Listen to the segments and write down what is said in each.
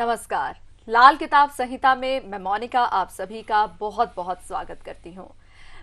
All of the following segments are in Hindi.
नमस्कार। लाल किताब संहिता में मैं मोनिका आप सभी का बहुत बहुत स्वागत करती हूँ।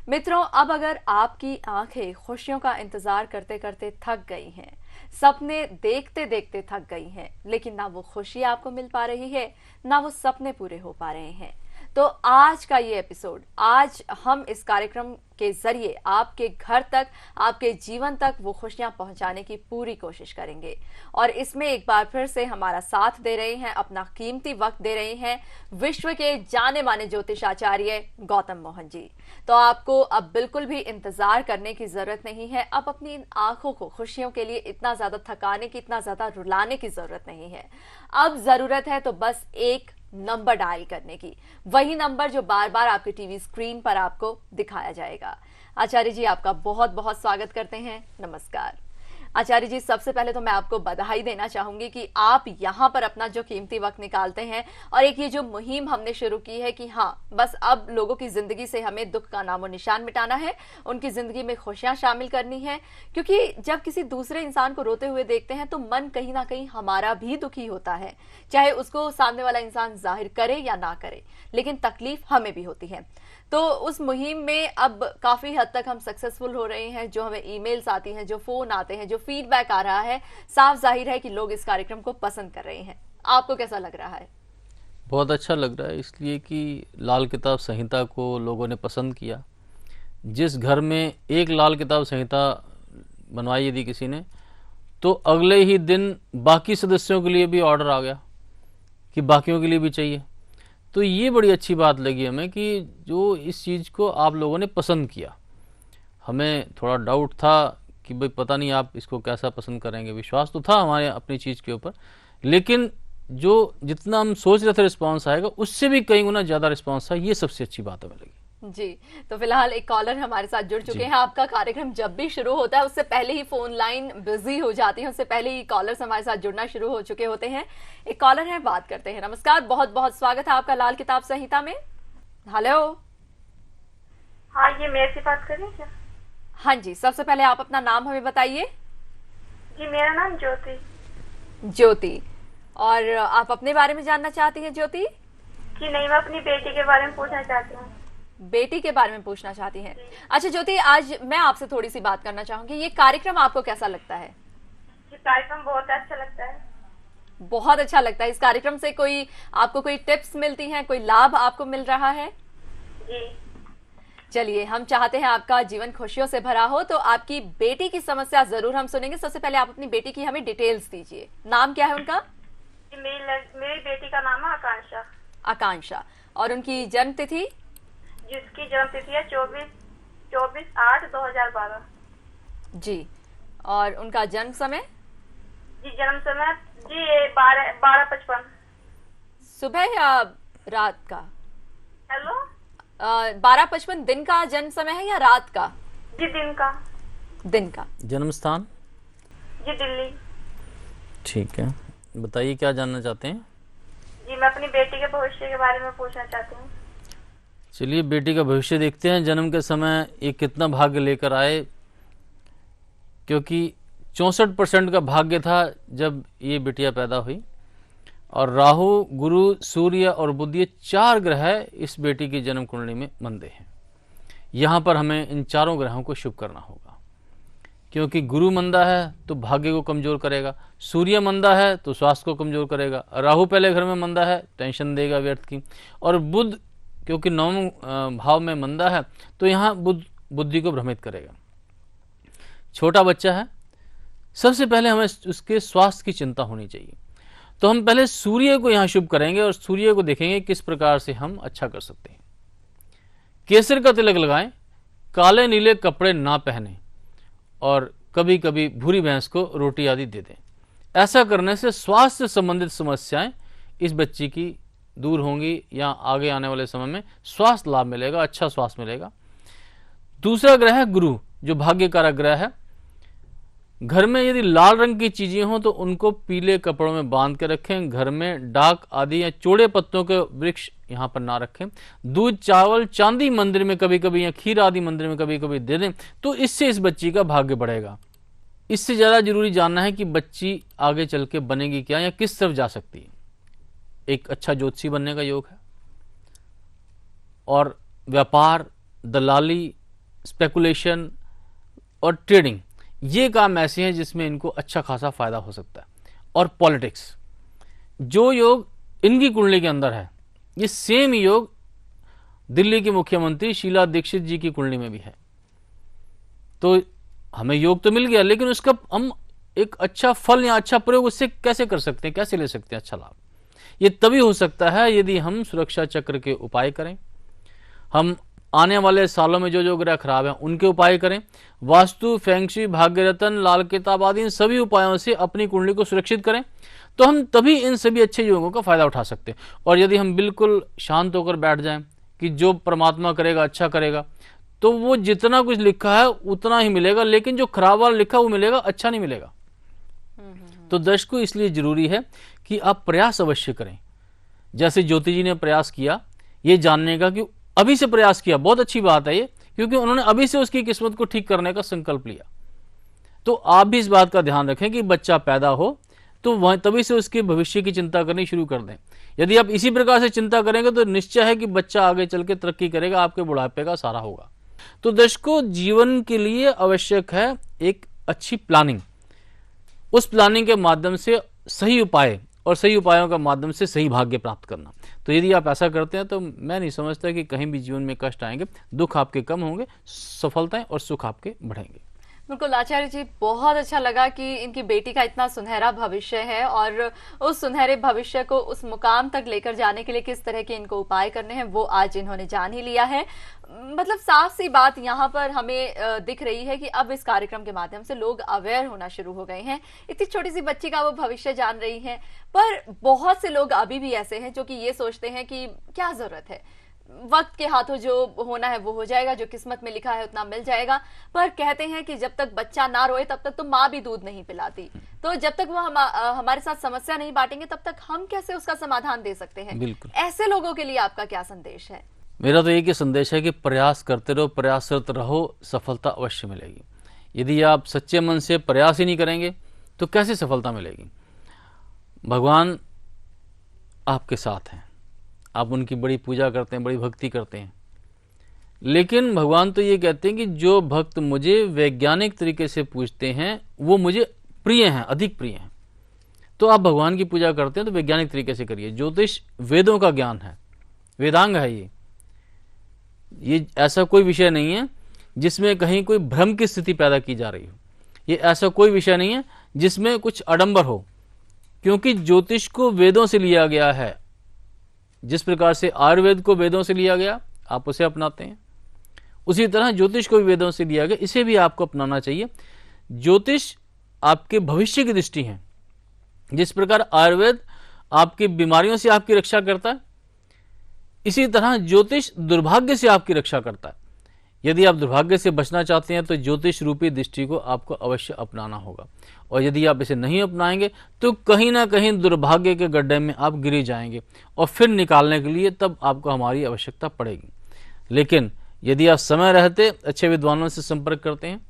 मित्रों, अब अगर आपकी आंखें खुशियों का इंतजार करते करते थक गई हैं, सपने देखते देखते थक गई हैं, लेकिन ना वो खुशी आपको मिल पा रही है, ना वो सपने पूरे हो पा रहे हैं, तो आज का ये एपिसोड, आज हम इस कार्यक्रम के जरिए आपके घर तक, आपके जीवन तक वो खुशियां पहुंचाने की पूरी कोशिश करेंगे। और इसमें एक बार फिर से हमारा साथ दे रहे हैं, अपना कीमती वक्त दे रहे हैं विश्व के जाने माने ज्योतिषाचार्य गौतम मोहन जी। तो आपको अब बिल्कुल भी इंतजार करने की जरूरत नहीं है। अब अपनी इन आंखों को खुशियों के लिए इतना ज्यादा थकाने की, इतना ज्यादा रुलाने की जरूरत नहीं है। अब जरूरत है तो बस एक नंबर डायल करने की, वही नंबर जो बार बार आपके टीवी स्क्रीन पर आपको दिखाया जाएगा। आचार्य जी, आपका बहुत बहुत स्वागत करते हैं। नमस्कार आचार्य जी, सबसे पहले तो मैं आपको बधाई देना चाहूंगी कि आप यहाँ पर अपना जो कीमती वक्त निकालते हैं और एक ये जो मुहिम हमने शुरू की है कि हाँ, बस अब लोगों की जिंदगी से हमें दुख का नामो निशान मिटाना है, उनकी जिंदगी में खुशियां शामिल करनी है। क्योंकि जब किसी दूसरे इंसान को रोते हुए देखते हैं तो मन कहीं ना कहीं हमारा भी दुखी होता है, चाहे उसको सामने वाला इंसान जाहिर करे या ना करे, लेकिन तकलीफ हमें भी होती है। तो उस मुहिम में अब काफी हद तक हम सक्सेसफुल हो रहे हैं। जो हमें ईमेल्स आती हैं, जो फोन आते हैं, जो फीडबैक आ रहा है, साफ जाहिर है कि लोग इस कार्यक्रम को पसंद कर रहे हैं। आपको कैसा लग रहा है? बहुत अच्छा लग रहा है, इसलिए कि लाल किताब संहिता को लोगों ने पसंद किया। जिस घर में एक लाल किताब संहिता बनवाई यदि किसी ने, तो अगले ही दिन बाकी सदस्यों के लिए भी ऑर्डर आ गया कि बाकियों के लिए भी चाहिए। तो ये बड़ी अच्छी बात लगी हमें कि जो इस चीज़ को आप लोगों ने पसंद किया। हमें थोड़ा डाउट था कि भाई पता नहीं आप इसको कैसा पसंद करेंगे, विश्वास तो था हमारे अपनी चीज़ के ऊपर, लेकिन जो जितना हम सोच रहे थे रिस्पांस आएगा उससे भी कई गुना ज़्यादा रिस्पांस था। ये सबसे अच्छी बात हमें लगी जी। तो फिलहाल एक कॉलर हमारे साथ जुड़ चुके हैं। आपका कार्यक्रम जब भी शुरू होता है उससे पहले ही फोन लाइन बिजी हो जाती है, उससे पहले ही कॉलर्स हमारे साथ जुड़ना शुरू हो चुके होते हैं। एक कॉलर है, बात करते हैं। नमस्कार, बहुत बहुत स्वागत है आपका लाल किताब संहिता में। हेलो। हाँ, ये मेरे से बात कर रही है क्या? हाँ जी, सबसे पहले आप अपना नाम हमें बताइए। जी, मेरा नाम ज्योति। ज्योति, और आप अपने बारे में जानना चाहती हैं ज्योति? जी नहीं, मैं अपनी बेटी के बारे में पूछना चाहती हूँ। बेटी के बारे में पूछना चाहती हैं? अच्छा ज्योति, आज मैं आपसे थोड़ी सी बात करना चाहूंगी। ये कार्यक्रम आपको कैसा लगता है? ये कार्यक्रम बहुत अच्छा लगता है। बहुत अच्छा लगता है। इस कार्यक्रम से कोई आपको कोई टिप्स मिलती हैं, कोई लाभ आपको मिल रहा है? जी। चलिए, हम चाहते हैं आपका जीवन खुशियों से भरा हो, तो आपकी बेटी की समस्या जरूर हम सुनेंगे। सबसे पहले आप अपनी बेटी की हमें डिटेल्स दीजिए। नाम क्या है उनका? मेरी बेटी का नाम है आकांक्षा। आकांक्षा। और उनकी जन्म तिथि? जिसकी जन्म तिथि है 24/8/2012। जी। और उनका जन्म समय? जी, जन्म समय जी 12:55। सुबह या रात का? हेलो। 12:55 दिन का जन्म समय है या रात का? जी, दिन का। दिन का। जन्म स्थान? जी, दिल्ली। ठीक है, बताइए क्या जानना चाहते हैं? जी, मैं अपनी बेटी के भविष्य के बारे में पूछना चाहती हूँ। चलिए बेटी का भविष्य देखते हैं। जन्म के समय ये कितना भाग्य लेकर आए, क्योंकि 64% का भाग्य था जब ये बिटिया पैदा हुई। और राहु, गुरु, सूर्य और बुध, ये 4 ग्रह इस बेटी की जन्म कुंडली में मंदे हैं। यहाँ पर हमें इन चारों ग्रहों को शुभ करना होगा, क्योंकि गुरु मंदा है तो भाग्य को कमजोर करेगा, सूर्य मंदा है तो स्वास्थ्य को कमजोर करेगा, राहु पहले घर में मंदा है, टेंशन देगा व्यर्थ की, और बुध क्योंकि 9वें भाव में मंदा है तो यहाँ बुध बुद्धि को भ्रमित करेगा। छोटा बच्चा है, सबसे पहले हमें उसके स्वास्थ्य की चिंता होनी चाहिए। तो हम पहले सूर्य को यहाँ शुभ करेंगे और सूर्य को देखेंगे किस प्रकार से हम अच्छा कर सकते हैं। केसर का तिलक लगाएं, काले नीले कपड़े ना पहने, और कभी कभी भूरी भैंस को रोटी आदि दे दें। ऐसा करने से स्वास्थ्य संबंधित समस्याएं इस बच्ची की दूर होंगी, या आगे आने वाले समय में स्वास्थ्य लाभ मिलेगा, अच्छा स्वास्थ्य मिलेगा। दूसरा ग्रह है गुरु, जो भाग्यकारक ग्रह है। घर में यदि लाल रंग की चीजें हों तो उनको पीले कपड़ों में बांध के रखें। घर में डाक आदि या चौड़े पत्तों के वृक्ष यहाँ पर ना रखें। दूध, चावल, चांदी मंदिर में कभी कभी या खीर आदि मंदिर में कभी कभी दे दें, तो इससे इस बच्ची का भाग्य बढ़ेगा। इससे ज्यादा जरूरी जानना है कि बच्ची आगे चल के बनेगी क्या या किस तरफ जा सकती है। एक अच्छा ज्योतिषी बनने का योग है, और व्यापार, दलाली, स्पेकुलेशन और ट्रेडिंग, ये काम ऐसे हैं जिसमें इनको अच्छा खासा फायदा हो सकता है। और पॉलिटिक्स, जो योग इनकी कुंडली के अंदर है, ये सेम योग दिल्ली के मुख्यमंत्री शीला दीक्षित जी की कुंडली में भी है। तो हमें योग तो मिल गया, लेकिन उसका हम एक अच्छा फल या अच्छा प्रयोग उससे कैसे कर सकते हैं, कैसे ले सकते हैं अच्छा लाभ? ये तभी हो सकता है यदि हम सुरक्षा चक्र के उपाय करें, हम आने वाले सालों में जो जो ग्रह खराब हैं उनके उपाय करें, वास्तु, फेंगशुई, भाग्य रतन, लाल किताब आदि इन सभी उपायों से अपनी कुंडली को सुरक्षित करें, तो हम तभी इन सभी अच्छे योगों का फायदा उठा सकते हैं। और यदि हम बिल्कुल शांत होकर बैठ जाएं कि जो परमात्मा करेगा अच्छा करेगा, तो वो जितना कुछ लिखा है उतना ही मिलेगा, लेकिन जो खराब वाला लिखा वो मिलेगा, अच्छा नहीं मिलेगा। तो दर्शकों, इसलिए जरूरी है कि आप प्रयास अवश्य करें, जैसे ज्योति जी ने प्रयास किया ये जानने का कि अभी से प्रयास किया, बहुत अच्छी बात है ये, क्योंकि उन्होंने अभी से उसकी किस्मत को ठीक करने का संकल्प लिया। तो आप भी इस बात का ध्यान रखें कि बच्चा पैदा हो तो वह तभी से उसके भविष्य की चिंता करनी शुरू कर दें। यदि आप इसी प्रकार से चिंता करेंगे तो निश्चय है कि बच्चा आगे चल के तरक्की करेगा, आपके बुढ़ापे का सहारा होगा। तो दर्शकों, जीवन के लिए आवश्यक है एक अच्छी प्लानिंग, उस प्लानिंग के माध्यम से सही उपाय और सही उपायों के माध्यम से सही भाग्य प्राप्त करना। तो यदि आप ऐसा करते हैं तो मैं नहीं समझता कि कहीं भी जीवन में कष्ट आएंगे, दुख आपके कम होंगे, सफलताएं और सुख आपके बढ़ेंगे। बिल्कुल आचार्य जी, बहुत अच्छा लगा कि इनकी बेटी का इतना सुनहरा भविष्य है और उस सुनहरे भविष्य को उस मुकाम तक लेकर जाने के लिए किस तरह के इनको उपाय करने हैं वो आज इन्होंने जान ही लिया है। मतलब साफ सी बात यहाँ पर हमें दिख रही है कि अब इस कार्यक्रम के माध्यम से लोग अवेयर होना शुरू हो गए हैं। इतनी छोटी सी बच्ची का वो भविष्य जान रही है, पर बहुत से लोग अभी भी ऐसे हैं जो कि ये सोचते हैं कि क्या जरूरत है, वक्त के हाथों जो होना है वो हो जाएगा, जो किस्मत में लिखा है उतना मिल जाएगा। पर कहते हैं कि जब तक बच्चा ना रोए तब तक तो माँ भी दूध नहीं पिलाती। तो जब तक वो हमारे साथ समस्या नहीं बांटेंगे तब तक हम कैसे उसका समाधान दे सकते हैं? बिल्कुल। ऐसे लोगों के लिए आपका क्या संदेश है? मेरा तो एक ही संदेश है कि प्रयास करते रहो, प्रयासरत रहो, सफलता अवश्य मिलेगी। यदि आप सच्चे मन से प्रयास ही नहीं करेंगे तो कैसे सफलता मिलेगी? भगवान आपके साथ हैं, आप उनकी बड़ी पूजा करते हैं, बड़ी भक्ति करते हैं, लेकिन भगवान तो ये कहते हैं कि जो भक्त मुझे वैज्ञानिक तरीके से पूजते हैं वो मुझे प्रिय हैं, अधिक प्रिय हैं। तो आप भगवान की पूजा करते हैं तो वैज्ञानिक तरीके से करिए। ज्योतिष वेदों का ज्ञान है, वेदांग है ये ऐसा कोई विषय नहीं है जिसमें कहीं कोई भ्रम की स्थिति पैदा की जा रही हो। ये ऐसा कोई विषय नहीं है जिसमें कुछ आडंबर हो, क्योंकि ज्योतिष को वेदों से लिया गया है। जिस प्रकार से आयुर्वेद को वेदों से लिया गया, आप उसे अपनाते हैं, उसी तरह ज्योतिष को भी वेदों से लिया गया, इसे भी आपको अपनाना चाहिए। ज्योतिष आपके भविष्य की दृष्टि है। जिस प्रकार आयुर्वेद आपकी बीमारियों से आपकी रक्षा करता है, इसी तरह ज्योतिष दुर्भाग्य से आपकी रक्षा करता है। यदि आप दुर्भाग्य से बचना चाहते हैं तो ज्योतिष रूपी दृष्टि को आपको अवश्य अपनाना होगा, और यदि आप इसे नहीं अपनाएंगे तो कहीं ना कहीं दुर्भाग्य के गड्ढे में आप गिरे जाएंगे, और फिर निकालने के लिए तब आपको हमारी आवश्यकता पड़ेगी। लेकिन यदि आप समय रहते अच्छे विद्वानों से संपर्क करते हैं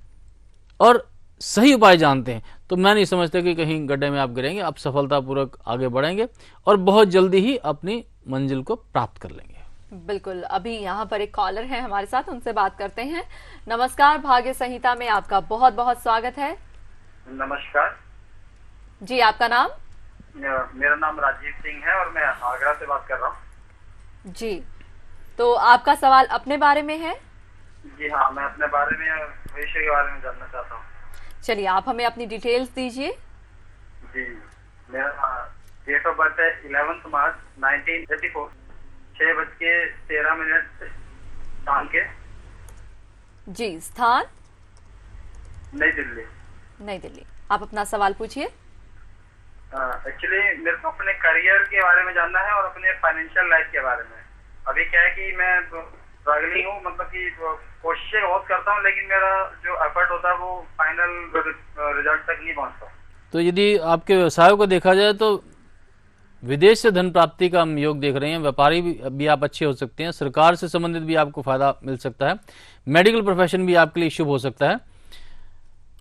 और सही उपाय जानते हैं तो मैं नहीं समझता कि कहीं गड्ढे में आप गिरेंगे। आप सफलतापूर्वक आगे बढ़ेंगे और बहुत जल्दी ही अपनी मंजिल को प्राप्त कर लेंगे। बिल्कुल। अभी यहाँ पर एक कॉलर है हमारे साथ, उनसे बात करते हैं। नमस्कार, भाग्य संहिता में आपका बहुत बहुत स्वागत है। नमस्कार जी, आपका नाम? मेरा नाम राजीव सिंह है और मैं आगरा से बात कर रहा हूँ। जी, तो आपका सवाल अपने बारे में है? जी हाँ, मैं अपने बारे में, भविष्य के बारे में जानना चाहता हूँ। चलिए, आप हमें अपनी डिटेल्स दीजिए। जी, मेरा डेट ऑफ बर्थ है 11 मार्च 1984, 6:13 शाम के। जी, स्थान? नई दिल्ली। नई दिल्ली। आप अपना सवाल पूछिए। एक्चुअली मेरे को अपने करियर के बारे में जानना है और अपने फाइनेंशियल लाइफ के बारे में। अभी क्या है कि मैं स्ट्रगलिंग हूँ, मतलब कि कोशिशें बहुत करता हूँ, लेकिन मेरा जो एफर्ट होता है वो फाइनल रिजल्ट तक नहीं पहुँचता। तो यदि आपके व्यवसायों को देखा जाए तो विदेश से धन प्राप्ति का हम योग देख रहे हैं। व्यापारी भी आप अच्छे हो सकते हैं, सरकार से संबंधित भी आपको फायदा मिल सकता है, मेडिकल प्रोफेशन भी आपके लिए शुभ हो सकता है।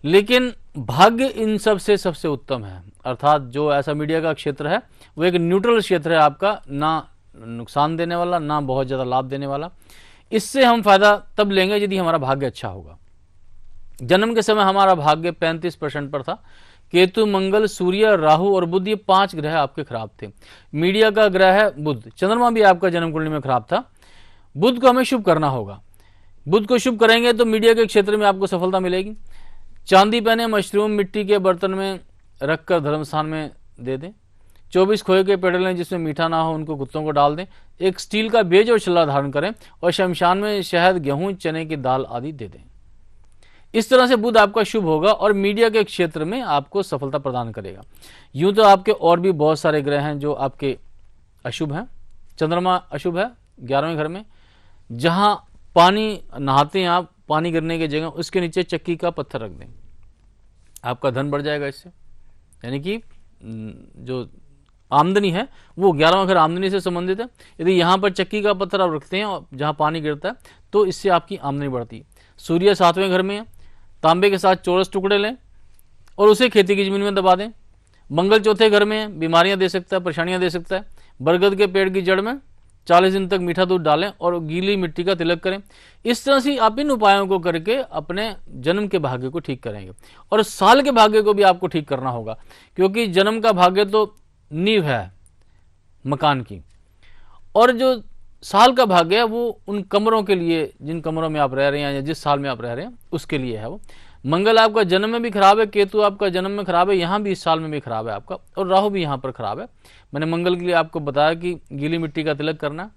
लेकिन भाग्य इन सब से सबसे उत्तम है, अर्थात जो ऐसा मीडिया का क्षेत्र है वो एक न्यूट्रल क्षेत्र है आपका, ना नुकसान देने वाला ना बहुत ज़्यादा लाभ देने वाला। इससे हम फायदा तब लेंगे यदि हमारा भाग्य अच्छा होगा। जन्म के समय हमारा भाग्य 35% पर था। केतु, मंगल, सूर्य, राहु और बुध, ये 5 ग्रह आपके खराब थे। मीडिया का ग्रह है बुध। चंद्रमा भी आपका जन्म कुंडली में खराब था। बुध को हमें शुभ करना होगा। बुध को शुभ करेंगे तो मीडिया के क्षेत्र में आपको सफलता मिलेगी। चांदी पहने, मशरूम मिट्टी के बर्तन में रखकर धर्म स्थान में दे दें। 24 खोए के पेड़ लें जिसमें मीठा ना हो, उनको कुत्तों को डाल दें। एक स्टील का बेज और छल्ला धारण करें और शमशान में शहद, गेहूं, चने की दाल आदि दे दें। इस तरह से बुध आपका शुभ होगा और मीडिया के क्षेत्र में आपको सफलता प्रदान करेगा। यूं तो आपके और भी बहुत सारे ग्रह हैं जो आपके अशुभ हैं। चंद्रमा अशुभ है 11वें घर में। जहां पानी नहाते हैं आप, पानी गिरने की जगह उसके नीचे चक्की का पत्थर रख दें, आपका धन बढ़ जाएगा इससे। यानी कि जो आमदनी है वो 11वां घर आमदनी से संबंधित है। यदि यहाँ पर चक्की का पत्थर आप रखते हैं और जहाँ पानी गिरता है तो इससे आपकी आमदनी बढ़ती है। सूर्य 7वें घर में है। तांबे के साथ चौरस टुकड़े लें और उसे खेती की जमीन में दबा दें। मंगल 4थे घर में है, बीमारियां दे सकता है, परेशानियां दे सकता है। बरगद के पेड़ की जड़ में 40 दिन तक मीठा दूध डालें और गीली मिट्टी का तिलक करें। इस तरह से आप इन उपायों को करके अपने जन्म के भाग्य को ठीक करेंगे और साल के भाग्य को भी आपको ठीक करना होगा, क्योंकि जन्म का भाग्य तो नींव है मकान की, और जो साल का भाग्य है वो उन कमरों के लिए जिन कमरों में आप रह रहे हैं या जिस साल में आप रह रहे हैं उसके लिए है वो। मंगल आपका जन्म में भी खराब है, केतु आपका जन्म में खराब है, यहाँ भी इस साल में भी खराब है आपका, और राहु भी यहाँ पर खराब है। मैंने मंगल के लिए आपको बताया कि गीली मिट्टी का तिलक करना।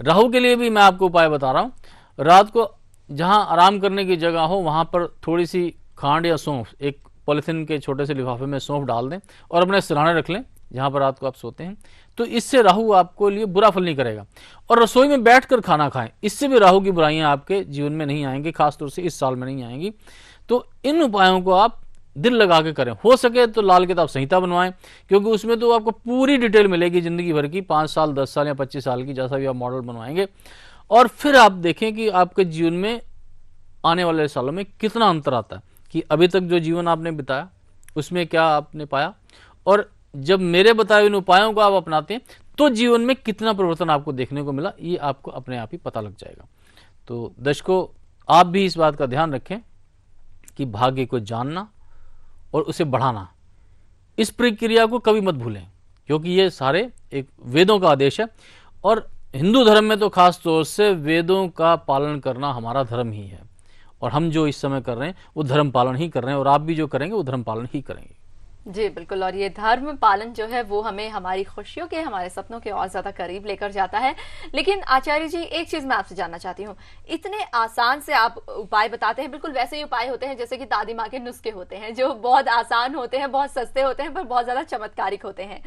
राहु के लिए भी मैं आपको उपाय बता रहा हूँ। रात को जहाँ आराम करने की जगह हो वहाँ पर थोड़ी सी खांड या सौंफ, एक पॉलिथीन के छोटे से लिफाफे में सौंफ डाल दें और अपने सिरहाने रख लें जहाँ पर रात को आप सोते हैं, तो इससे राहु आपको लिए बुरा फल नहीं करेगा। और रसोई में बैठकर खाना खाएं, इससे भी राहु की बुराइयां आपके जीवन में नहीं आएंगी, खासतौर से इस साल में नहीं आएंगी। तो इन उपायों को आप दिल लगा के करें। हो सके तो लाल किताब संहिता बनवाएं, क्योंकि उसमें तो आपको पूरी डिटेल मिलेगी जिंदगी भर की, 5 साल 10 साल या 25 साल की, जैसा भी आप मॉडल बनवाएंगे। और फिर आप देखें कि आपके जीवन में आने वाले सालों में कितना अंतर आता है, कि अभी तक जो जीवन आपने बिताया उसमें क्या आपने पाया, और जब मेरे बताए इन उपायों को आप अपनाते हैं तो जीवन में कितना परिवर्तन आपको देखने को मिला, ये आपको अपने आप ही पता लग जाएगा। तो दर्शकों, आप भी इस बात का ध्यान रखें कि भाग्य को जानना और उसे बढ़ाना, इस प्रक्रिया को कभी मत भूलें, क्योंकि ये सारे एक वेदों का आदेश है, और हिंदू धर्म में तो खास तौर से वेदों का पालन करना हमारा धर्म ही है। और हम जो इस समय कर रहे हैं वो धर्म पालन ही कर रहे हैं, और आप भी जो करेंगे वो धर्म पालन ही करेंगे। जी बिल्कुल, और ये धर्म पालन जो है वो हमें हमारी खुशियों के, हमारे सपनों के और ज्यादा करीब लेकर जाता है। लेकिन आचार्य जी, एक चीज मैं आपसे जानना चाहती हूँ, इतने आसान से आप उपाय बताते हैं, बिल्कुल वैसे ही उपाय होते हैं जैसे कि दादी माँ के नुस्खे होते हैं, जो बहुत आसान होते हैं, बहुत सस्ते होते हैं, पर बहुत ज्यादा चमत्कारिक होते हैं।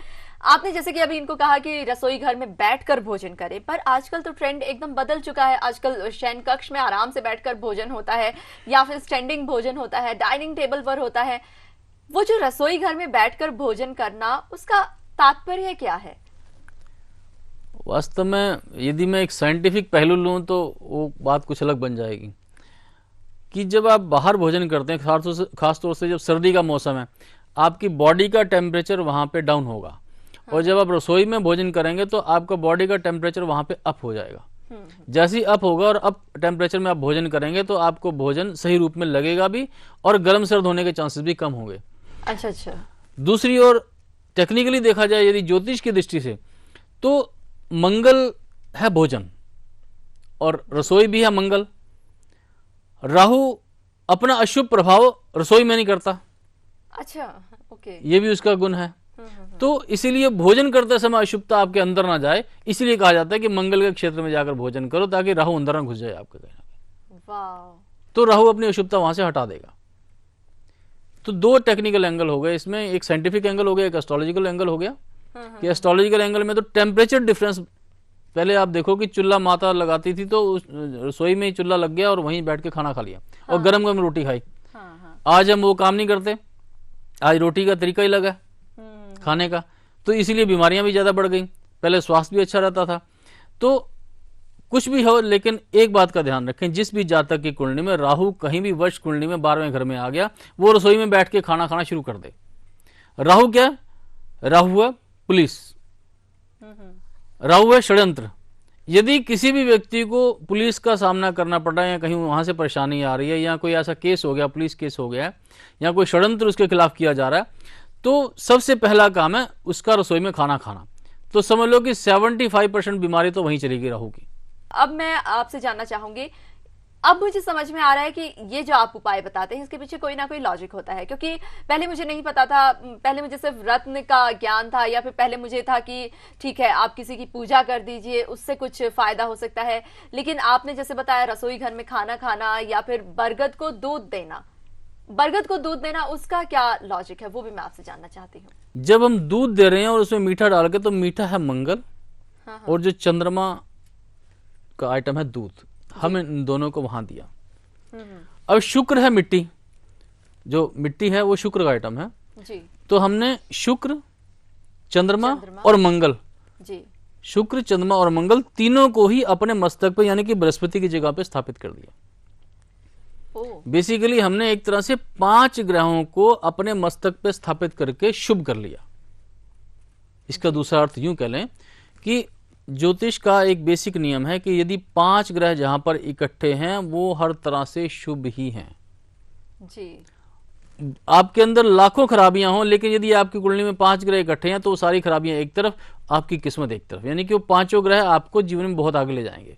आपने जैसे कि अभी इनको कहा कि रसोई घर में बैठकर भोजन करें, पर आजकल तो ट्रेंड एकदम बदल चुका है। आजकल शयन कक्ष में आराम से बैठकर भोजन होता है, या फिर स्टैंडिंग भोजन होता है, डाइनिंग टेबल पर होता है। वो जो रसोई घर में बैठकर भोजन करना, उसका तात्पर्य क्या है? वास्तव में यदि मैं एक साइंटिफिक पहलू लूं तो वो बात कुछ अलग बन जाएगी, कि जब आप बाहर भोजन करते हैं, खासतौर से जब सर्दी का मौसम है, आपकी बॉडी का टेम्परेचर वहां पे डाउन होगा, और जब आप रसोई में भोजन करेंगे तो आपका बॉडी का टेम्परेचर वहां पे अप हो जाएगा। जैसे ही अप होगा और अप टेम्परेचर में आप भोजन करेंगे तो आपको भोजन सही रूप में लगेगा भी, और गर्म सर्द होने के चांसेस भी कम होंगे। अच्छा अच्छा। दूसरी ओर टेक्निकली देखा जाए, यदि ज्योतिष की दृष्टि से, तो मंगल है भोजन और रसोई भी है मंगल। राहु अपना अशुभ प्रभाव रसोई में नहीं करता। अच्छा, ओके, ये भी उसका गुण है। तो इसीलिए भोजन करते समय अशुभता आपके अंदर ना जाए, इसलिए कहा जाता है कि मंगल के क्षेत्र में जाकर भोजन करो, ताकि राहु अंदर ना घुस जाए आपके कहीं। वाह। तो राहु अपनी अशुभता वहां से हटा देगा। तो 2 टेक्निकल एंगल हो गए इसमें, एक साइंटिफिक एंगल हो गया, एक एस्ट्रोलॉजिकल एंगल हो गया। कि एस्ट्रोलॉजिकल एंगल में तो टेम्परेचर डिफरेंस, पहले आप देखो कि चूल्हा माता लगाती थी तो रसोई में ही चूल्हा लग गया और वहीं बैठ के खाना खा लिया, और गरम गरम रोटी खाई। आज हम वो काम नहीं करते, आज रोटी का तरीका ही लगा खाने का, तो इसीलिए बीमारियां भी ज्यादा बढ़ गई। पहले स्वास्थ्य भी अच्छा रहता था। तो कुछ भी हो, लेकिन एक बात का ध्यान रखें, जिस भी जातक की कुंडली में राहु कहीं भी वर्ष कुंडली में 12वें घर में आ गया, वो रसोई में बैठ के खाना खाना शुरू कर दे। राहु क्या है? राहु है पुलिस, राहु है षड्यंत्र। यदि किसी भी व्यक्ति को पुलिस का सामना करना पड़ रहा है या कहीं वहां से परेशानी आ रही है या कोई ऐसा केस हो गया, पुलिस केस हो गया या कोई षड्यंत्र उसके खिलाफ किया जा रहा है, तो सबसे पहला काम है उसका रसोई में खाना खाना। तो समझ लो कि 75% बीमारी तो वहीं चलेगी राहु की। अब मैं आपसे जानना चाहूंगी, अब मुझे समझ में आ रहा है कि ये जो आप उपाय बताते हैं इसके पीछे कोई ना कोई लॉजिक होता है, क्योंकि पहले मुझे नहीं पता था। पहले मुझे सिर्फ रत्न का ज्ञान था, या फिर पहले मुझे था कि ठीक है आप किसी की पूजा कर दीजिए उससे कुछ फायदा हो सकता है। लेकिन आपने जैसे बताया रसोई घर में खाना खाना या फिर बरगद को दूध देना, उसका क्या लॉजिक है वो भी मैं आपसे जानना चाहती हूँ। जब हम दूध दे रहे हैं और उसमें मीठा डाल के, तो मीठा है मंगल, हाँ। और जो चंद्रमा का आइटम है दूध, हम इन दोनों को वहां दिया। अब शुक्र है मिट्टी, जो मिट्टी है वो शुक्र का आइटम है जी। तो हमने शुक्र, चंद्रमा और मंगल जी, शुक्र, चंद्रमा और मंगल तीनों को ही अपने मस्तक पे यानी कि बृहस्पति की जगह पे स्थापित कर दिया। बेसिकली हमने एक तरह से 5 ग्रहों को अपने मस्तक पे स्थापित करके शुभ कर लिया। इसका दूसरा अर्थ यूं कह लें कि ज्योतिष का एक बेसिक नियम है कि यदि 5 ग्रह जहां पर इकट्ठे हैं वो हर तरह से शुभ ही हैं जी। आपके अंदर लाखों खराबियां हों, लेकिन यदि आपकी कुंडली में 5 ग्रह इकट्ठे हैं तो वो सारी खराबियां एक तरफ, आपकी किस्मत एक तरफ, यानी कि वो 5 ग्रह आपको जीवन में बहुत आगे ले जाएंगे।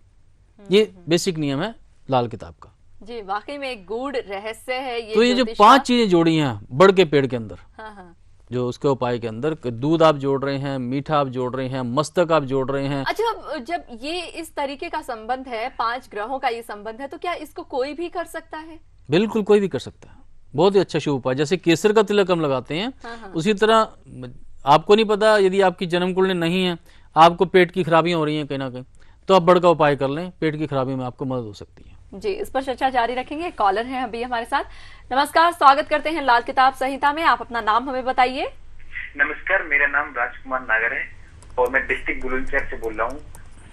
ये बेसिक नियम है लाल किताब का जी। वाकई में एक गूढ़ रहस्य है ये। तो ये जो 5 चीजें जोड़ी हैं बड़ के पेड़ के अंदर, हाँ। जो उसके उपाय के अंदर, दूध आप जोड़ रहे हैं, मीठा आप जोड़ रहे हैं, मस्तक आप जोड़ रहे हैं। अच्छा, जब ये इस तरीके का संबंध है, 5 ग्रहों का ये संबंध है, तो क्या इसको कोई भी कर सकता है? बिल्कुल कोई भी कर सकता है। बहुत ही अच्छा शुभ उपाय, जैसे केसर का तिलक हम लगाते हैं, उसी तरह आपको नहीं पता, यदि आपकी जन्म कुंडली नहीं है, आपको पेट की खराबियां हो रही हैं कहीं ना कहीं, तो आप बड़ का उपाय कर लें, पेट की खराबी में आपको मदद हो सकती है जी। इस पर चर्चा जारी रखेंगे। कॉलर हैं अभी हमारे साथ। नमस्कार, स्वागत करते हैं लाल किताब संहिता में। आप अपना नाम हमें बताइए। नमस्कार, मेरा नाम राजकुमार नागर है और मैं डिस्ट्रिक्ट बुलंदशहर से बोल रहा हूँ।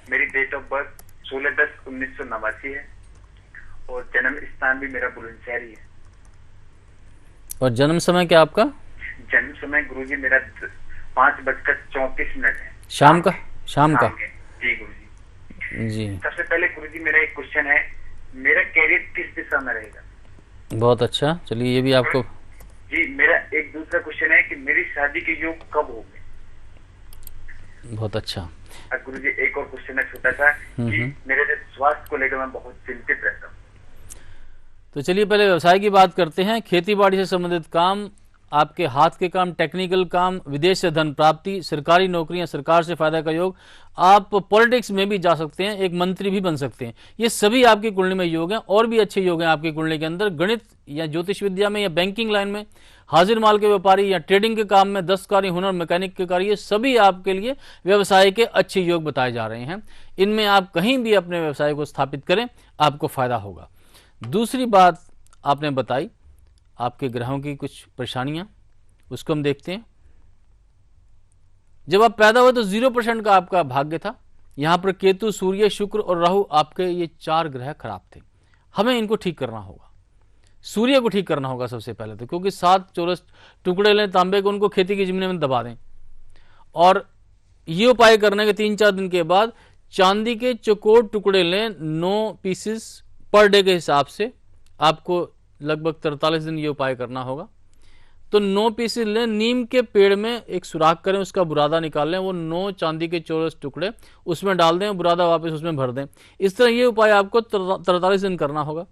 मेरी डेट ऑफ बर्थ 16/10/1989 है और जन्म स्थान भी मेरा बुलंदशहर ही है। और जन्म समय क्या आपका? जन्म समय गुरुजी मेरा 5:34 है शाम का। जी गुरुजी जी। सबसे पहले गुरुजी मेरा एक क्वेश्चन है, मेरा कैरियर किस दिशा में रहेगा? बहुत अच्छा, चलिए ये भी आपको। जी, मेरा एक दूसरा क्वेश्चन है कि मेरी शादी के योग कब होंगे? बहुत अच्छा। गुरुजी एक और क्वेश्चन है छोटा सा कि मेरे स्वास्थ्य को लेकर मैं बहुत चिंतित रहता हूँ। तो चलिए पहले व्यवसाय की बात करते हैं। खेती बाड़ी से संबंधित काम, आपके हाथ के काम, टेक्निकल काम, विदेश से धन प्राप्ति, सरकारी नौकरियां, सरकार से फायदा का योग, आप पॉलिटिक्स में भी जा सकते हैं, एक मंत्री भी बन सकते हैं। ये सभी आपकी कुंडली में योग हैं। और भी अच्छे योग हैं आपकी कुंडली के अंदर, गणित या ज्योतिष विद्या में या बैंकिंग लाइन में, हाजिर माल के व्यापारी या ट्रेडिंग के काम में, दस्तकारी, हुनर, मैकेनिक के कार्य, ये सभी आपके लिए व्यवसाय के अच्छे योग बताए जा रहे हैं। इनमें आप कहीं भी अपने व्यवसाय को स्थापित करें, आपको फायदा होगा। दूसरी बात आपने बताई आपके ग्रहों की कुछ परेशानियां, उसको हम देखते हैं। जब आप पैदा हुए तो 0% का आपका भाग्य था। यहां पर केतु, सूर्य, शुक्र और राहु, आपके ये 4 ग्रह खराब थे। हमें इनको ठीक करना होगा। सूर्य को ठीक करना होगा सबसे पहले तो, क्योंकि 7 चौरस टुकड़े लें तांबे को, उनको खेती की जमीन में दबा दें। और ये उपाय करने के 3-4 दिन के बाद चांदी के चौकोर टुकड़े लें, 9 पीसेस पर डे के हिसाब से। आपको लगभग 43 दिन ये उपाय करना होगा। तो 9 पीसेस लें, नीम के पेड़ में एक सुराख करें, उसका बुरादा निकाल लें, वो 9 चांदी के चौरस टुकड़े उसमें डाल दें, बुरादा वापस उसमें भर दें। इस तरह ये उपाय आपको 43 दिन करना होगा।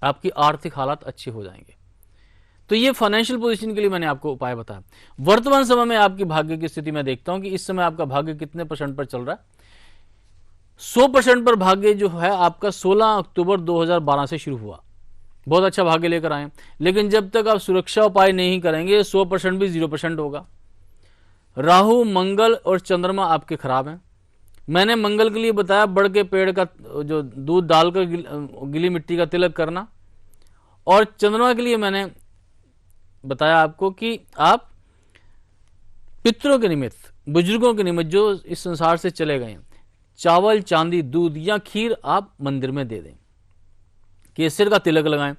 आपकी आर्थिक हालात अच्छी हो जाएंगे। तो ये फाइनेंशियल पोजीशन के लिए मैंने आपको उपाय बताया। वर्तमान समय में आपकी भाग्य की स्थिति मैं देखता हूं कि इस समय आपका भाग्य कितने % पर चल रहा है। 100% पर भाग्य जो है आपका 16 अक्टूबर 2012 से शुरू हुआ। बहुत अच्छा भाग्य लेकर आए, लेकिन जब तक आप सुरक्षा उपाय नहीं करेंगे 100% भी 0% होगा। राहु, मंगल और चंद्रमा आपके खराब हैं। मैंने मंगल के लिए बताया बड़ के पेड़ का जो दूध डालकर गीली मिट्टी का तिलक करना, और चंद्रमा के लिए मैंने बताया आपको कि आप पितरों के निमित्त, बुजुर्गों के निमित्त जो इस संसार से चले गए, चावल, चांदी, दूध या खीर आप मंदिर में दे दें। केसर का तिलक लगाएं।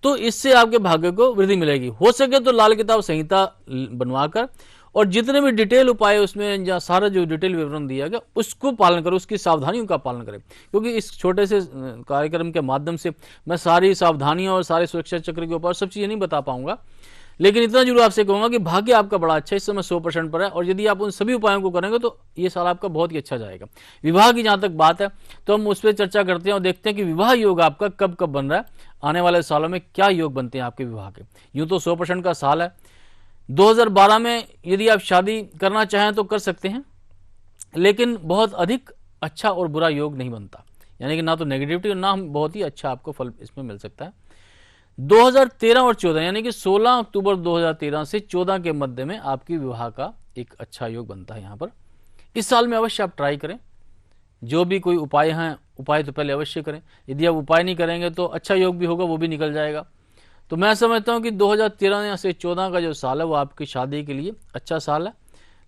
तो इससे आपके भाग्य को वृद्धि मिलेगी। हो सके तो लाल किताब संहिता बनवाकर और जितने भी डिटेल उपाय उसमें या सारा जो डिटेल विवरण दिया गया उसको पालन करें, उसकी सावधानियों का पालन करें। क्योंकि इस छोटे से कार्यक्रम के माध्यम से मैं सारी सावधानियां और सारे सुरक्षा चक्र के ऊपर सब चीजें नहीं बता पाऊंगा, लेकिन इतना जरूर आपसे कहूंगा कि भाग्य आपका बड़ा अच्छा इस समय 100% पर है, और यदि आप उन सभी उपायों को करेंगे तो ये साल आपका बहुत ही अच्छा जाएगा। विवाह की जहां तक बात है तो हम उस पर चर्चा करते हैं और देखते हैं कि विवाह योग आपका कब कब बन रहा है, आने वाले सालों में क्या योग बनते हैं आपके विवाह के। यूं तो 100% का साल है। 2012 में यदि आप शादी करना चाहें तो कर सकते हैं, लेकिन बहुत अधिक अच्छा और बुरा योग नहीं बनता, यानी कि ना तो नेगेटिविटी और ना बहुत ही अच्छा आपको फल इसमें मिल सकता है। 2013 और 14 यानी कि 16 अक्टूबर 2013 से 14 के मध्य में आपकी विवाह का एक अच्छा योग बनता है। यहाँ पर इस साल में अवश्य आप ट्राई करें, जो भी कोई उपाय हैं उपाय तो पहले अवश्य करें। यदि आप उपाय नहीं करेंगे तो अच्छा योग भी होगा वो भी निकल जाएगा। तो मैं समझता हूं कि 2013 से 14 का जो साल है वो आपकी शादी के लिए अच्छा साल है।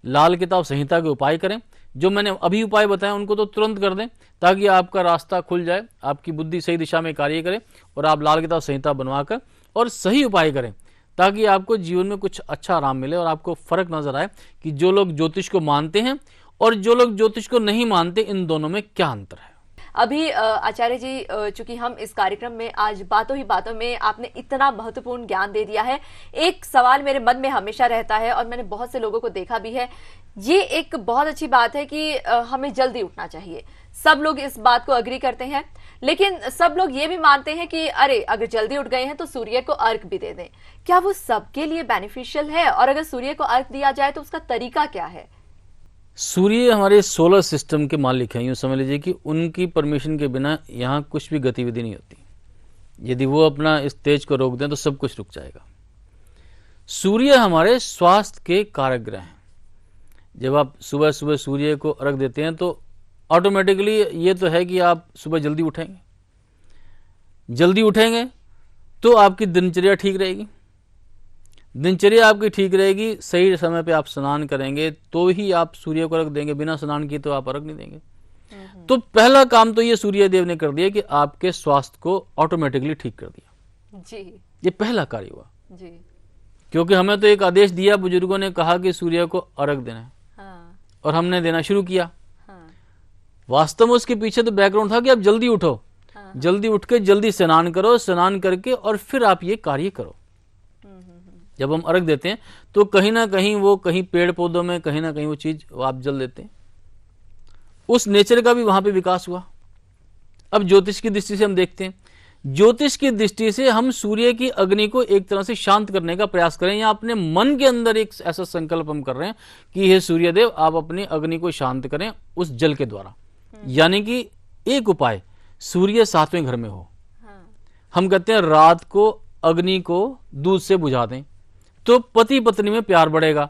लाल किताब संहिता के उपाय करें, जो मैंने अभी उपाय बताए उनको तो तुरंत कर दें ताकि आपका रास्ता खुल जाए, आपकी बुद्धि सही दिशा में कार्य करे और आप लाल किताब संहिता बनवाकर और सही उपाय करें ताकि आपको जीवन में कुछ अच्छा आराम मिले और आपको फर्क नजर आए कि जो लोग ज्योतिष को मानते हैं और जो लोग ज्योतिष को नहीं मानते इन दोनों में क्या अंतर है। अभी आचार्य जी, चूंकि हम इस कार्यक्रम में आज बातों ही बातों में आपने इतना महत्वपूर्ण ज्ञान दे दिया है, एक सवाल मेरे मन में हमेशा रहता है और मैंने बहुत से लोगों को देखा भी है। ये एक बहुत अच्छी बात है कि हमें जल्दी उठना चाहिए, सब लोग इस बात को अग्री करते हैं, लेकिन सब लोग ये भी मानते हैं कि अरे अगर जल्दी उठ गए हैं तो सूर्य को अर्घ भी दे दें। क्या वो सबके लिए बेनिफिशियल है, और अगर सूर्य को अर्घ दिया जाए तो उसका तरीका क्या है? सूर्य हमारे सोलर सिस्टम के मालिक हैं। यूँ समझ लीजिए कि उनकी परमिशन के बिना यहाँ कुछ भी गतिविधि नहीं होती। यदि वो अपना इस तेज को रोक दें तो सब कुछ रुक जाएगा। सूर्य हमारे स्वास्थ्य के कारक ग्रह हैं। जब आप सुबह सुबह सूर्य को अर्घ देते हैं तो ऑटोमेटिकली ये तो है कि आप सुबह जल्दी उठेंगे तो आपकी दिनचर्या ठीक रहेगी। दिनचर्या आपकी ठीक रहेगी, सही समय पे आप स्नान करेंगे तो ही आप सूर्य को अर्घ देंगे, बिना स्नान किए तो आप अर्घ नहीं देंगे। तो पहला काम तो ये सूर्य देव ने कर दिया कि आपके स्वास्थ्य को ऑटोमेटिकली ठीक कर दिया जी। ये पहला कार्य हुआ जी। क्योंकि हमें तो एक आदेश दिया, बुजुर्गों ने कहा कि सूर्य को अर्घ देना है। हाँ। और हमने देना शुरू किया। हाँ। वास्तव में उसके पीछे तो बैकग्राउंड था कि आप जल्दी उठो। हाँ। जल्दी उठ के जल्दी स्नान करो, स्नान करके और फिर आप ये कार्य करो। जब हम अर्घ देते हैं तो कहीं ना कहीं वो कहीं पेड़ पौधों में कहीं ना कहीं वो चीज आप जल देते हैं, उस नेचर का भी वहां पे विकास हुआ। अब ज्योतिष की दृष्टि से हम देखते हैं, ज्योतिष की दृष्टि से हम सूर्य की अग्नि को एक तरह से शांत करने का प्रयास करें, या अपने मन के अंदर एक ऐसा संकल्प हम कर रहे हैं कि हे सूर्यदेव आप अपनी अग्नि को शांत करें उस जल के द्वारा। यानी कि एक उपाय, सूर्य 7वें घर में हो। हम कहते हैं रात को अग्नि को दूध से बुझा दें तो पति पत्नी में प्यार बढ़ेगा।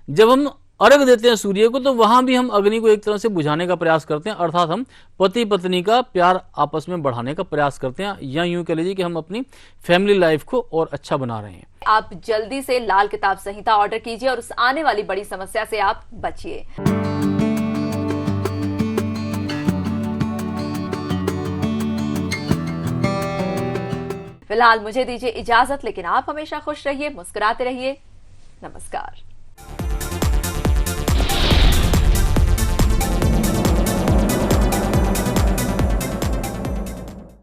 जब हम अर्घ देते हैं सूर्य को तो वहां भी हम अग्नि को एक तरह से बुझाने का प्रयास करते हैं, अर्थात हम पति पत्नी का प्यार आपस में बढ़ाने का प्रयास करते हैं, या यूं कह लीजिए कि हम अपनी फैमिली लाइफ को और अच्छा बना रहे हैं। आप जल्दी से लाल किताब संहिता ऑर्डर कीजिए और उस आने वाली बड़ी समस्या से आप बचिए। फिलहाल मुझे दीजिए इजाजत, लेकिन आप हमेशा खुश रहिए, मुस्कुराते रहिए। नमस्कार।